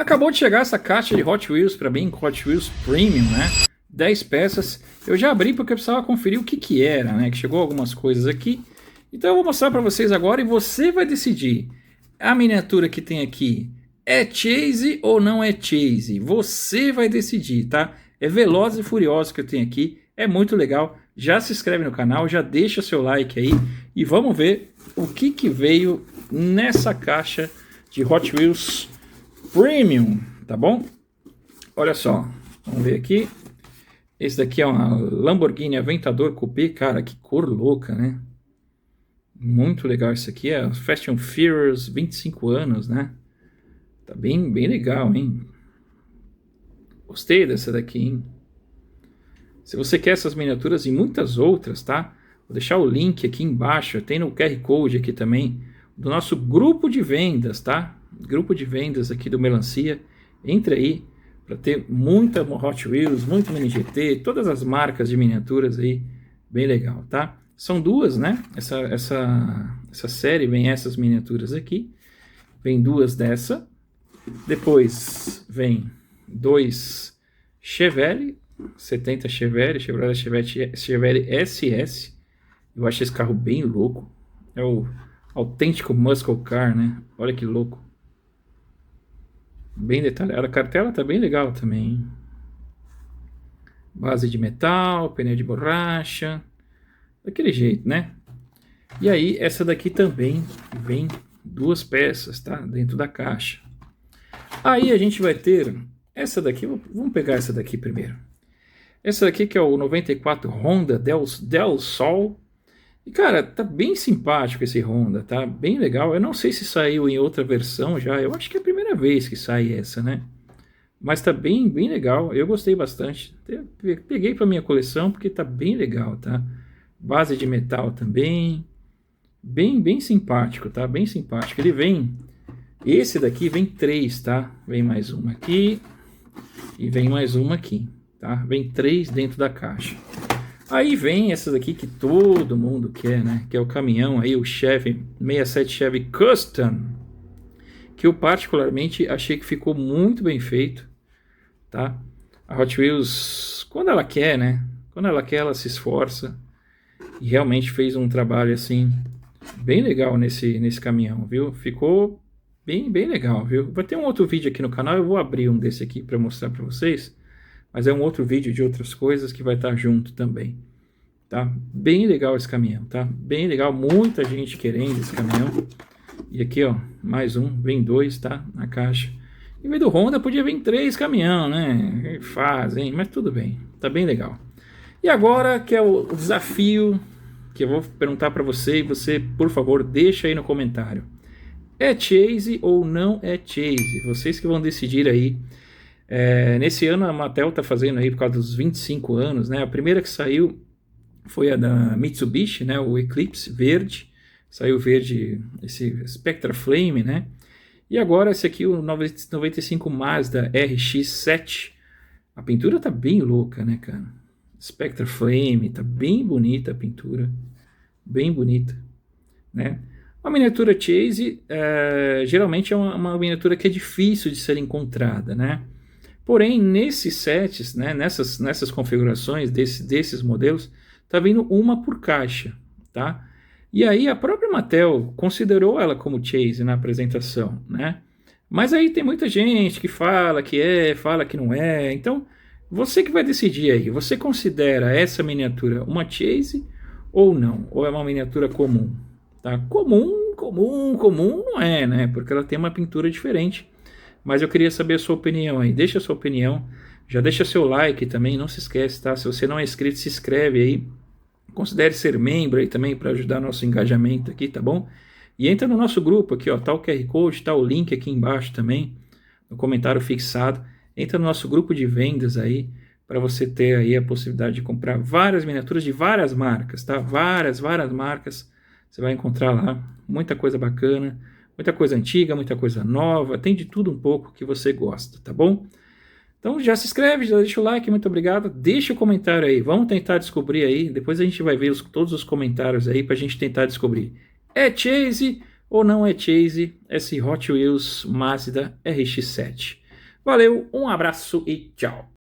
Acabou de chegar essa caixa de Hot Wheels para mim, Hot Wheels Premium, né? 10 peças. Eu já abri porque eu precisava conferir o que que era, né? Que chegou algumas coisas aqui. Então eu vou mostrar para vocês agora e você vai decidir. A miniatura que tem aqui é Chase ou não é Chase? Você vai decidir, tá? É Velozes e Furiosos que eu tenho aqui. É muito legal. Já se inscreve no canal, já deixa seu like aí. E vamos ver o que que veio nessa caixa de Hot Wheels Premium, tá bom? Olha só, vamos ver aqui. Esse daqui é uma Lamborghini Aventador Coupé, cara, que cor louca, né? Muito legal isso aqui, é Fast and Furious 25 anos, né? Tá bem legal, hein? Gostei dessa daqui, hein? Se você quer essas miniaturas e muitas outras, tá? Vou deixar o link aqui embaixo, tem no QR Code aqui também, do nosso grupo de vendas, tá? Grupo de vendas aqui do Melancia. Entre aí para ter muita Hot Wheels, muito Mini GT, todas as marcas de miniaturas aí, bem legal, tá? São duas, né? Essa série vem essas miniaturas aqui, vem duas dessa, depois vem dois Chevelle, 70 Chevelle SS. Eu acho esse carro bem louco, é o autêntico muscle car, né? Olha que louco. Bem detalhada, a cartela tá bem legal também, hein? Base de metal, pneu de borracha, daquele jeito, né? E aí essa daqui também vem duas peças, tá? Dentro da caixa. Aí a gente vai ter essa daqui, vamos pegar essa daqui primeiro. Essa daqui que é o 94 Honda Del Sol. E cara, tá bem simpático esse Honda, tá bem legal. Eu não sei se saiu em outra versão já, eu acho que é a primeira vez que sai essa, né? Mas tá bem legal, eu gostei bastante. Peguei para minha coleção porque tá bem legal, tá? Base de metal também, bem simpático, tá? Bem simpático. Ele vem, esse daqui vem três, tá? Vem mais uma aqui e vem mais uma aqui, tá? Vem três dentro da caixa. Aí vem essa daqui que todo mundo quer, né? Que é o caminhão aí, o Chevy 67 Chevy Custom, que eu particularmente achei que ficou muito bem feito, tá? A Hot Wheels, quando ela quer, né? Quando ela quer, ela se esforça e realmente fez um trabalho assim bem legal nesse caminhão, viu? Ficou bem legal, viu? Vai ter um outro vídeo aqui no canal, eu vou abrir um desse aqui para mostrar para vocês. Mas é um outro vídeo de outras coisas que vai estar junto também, tá? Bem legal esse caminhão, tá? Bem legal, muita gente querendo esse caminhão. E aqui, ó, mais um, vem dois, tá? Na caixa. Em vez do Honda, podia vir três caminhão, né? Fazem, mas tudo bem, tá bem legal. E agora, que é o desafio que eu vou perguntar para você, e você, por favor, deixa aí no comentário. É Chase ou não é Chase? Vocês que vão decidir aí. Nesse ano a Mattel está fazendo aí por causa dos 25 anos, né? A primeira que saiu foi a da Mitsubishi, né? O Eclipse verde, saiu verde, esse Spectra Flame, né? E agora esse aqui, o 95 Mazda RX-7, a pintura tá bem louca, né, cara? Spectra Flame, tá bem bonita a pintura, bem bonita, né? A miniatura Chase geralmente é uma miniatura que é difícil de ser encontrada, né? Porém, nesses sets, né, nessas configurações desses modelos, tá vindo uma por caixa, tá? E aí a própria Mattel considerou ela como Chase na apresentação, né? Mas aí tem muita gente que fala que é, fala que não é. Então, você que vai decidir aí. Você considera essa miniatura uma Chase ou não? Ou é uma miniatura comum? Tá? Comum não é, né? Porque ela tem uma pintura diferente. Mas eu queria saber a sua opinião aí. Deixa a sua opinião. Já deixa seu like também. Não se esquece, tá? Se você não é inscrito, se inscreve aí. Considere ser membro aí também para ajudar nosso engajamento aqui, tá bom? E entra no nosso grupo aqui, ó. Tá o QR Code, tá o link aqui embaixo também. No comentário fixado. Entra no nosso grupo de vendas aí. Para você ter aí a possibilidade de comprar várias miniaturas de várias marcas, tá? Várias marcas. Você vai encontrar lá. Muita coisa bacana. Muita coisa antiga, muita coisa nova, tem de tudo um pouco que você gosta, tá bom? Então já se inscreve, já deixa o like, muito obrigado. Deixa o comentário aí, vamos tentar descobrir aí. Depois a gente vai ver todos os comentários aí pra gente tentar descobrir. É Chase ou não é Chase esse Hot Wheels Mazda RX-7? Valeu, um abraço e tchau!